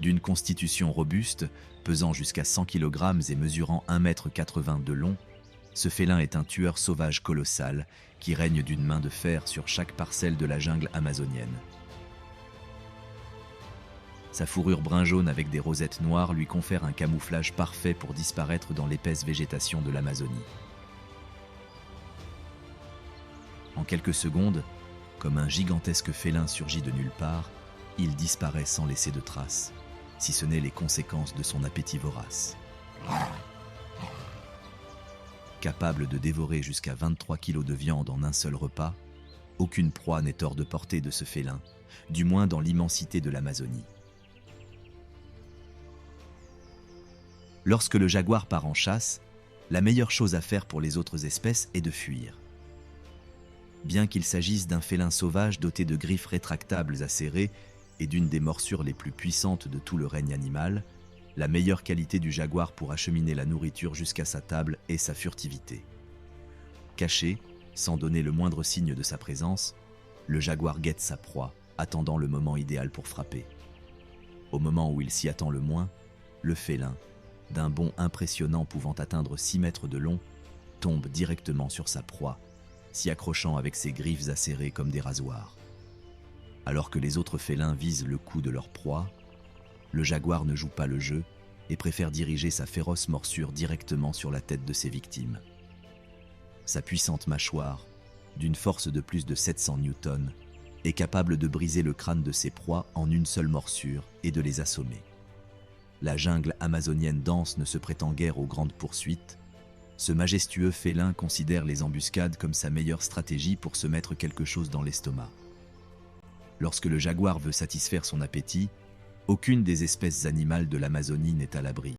D'une constitution robuste, pesant jusqu'à 100 kg et mesurant 1,80 m de long, ce félin est un tueur sauvage colossal qui règne d'une main de fer sur chaque parcelle de la jungle amazonienne. Sa fourrure brun-jaune avec des rosettes noires lui confère un camouflage parfait pour disparaître dans l'épaisse végétation de l'Amazonie. En quelques secondes, comme un gigantesque félin surgit de nulle part, il disparaît sans laisser de traces, si ce n'est les conséquences de son appétit vorace. Capable de dévorer jusqu'à 23 kg de viande en un seul repas, aucune proie n'est hors de portée de ce félin, du moins dans l'immensité de l'Amazonie. Lorsque le jaguar part en chasse, la meilleure chose à faire pour les autres espèces est de fuir. Bien qu'il s'agisse d'un félin sauvage doté de griffes rétractables acérées et d'une des morsures les plus puissantes de tout le règne animal, la meilleure qualité du jaguar pour acheminer la nourriture jusqu'à sa table est sa furtivité. Caché, sans donner le moindre signe de sa présence, le jaguar guette sa proie, attendant le moment idéal pour frapper. Au moment où il s'y attend le moins, le félin, d'un bond impressionnant pouvant atteindre 6 mètres de long, tombe directement sur sa proie, s'y accrochant avec ses griffes acérées comme des rasoirs. Alors que les autres félins visent le cou de leur proie, le jaguar ne joue pas le jeu et préfère diriger sa féroce morsure directement sur la tête de ses victimes. Sa puissante mâchoire, d'une force de plus de 700 newtons, est capable de briser le crâne de ses proies en une seule morsure et de les assommer. La jungle amazonienne dense ne se prétend guère aux grandes poursuites. Ce majestueux félin considère les embuscades comme sa meilleure stratégie pour se mettre quelque chose dans l'estomac. Lorsque le jaguar veut satisfaire son appétit, aucune des espèces animales de l'Amazonie n'est à l'abri.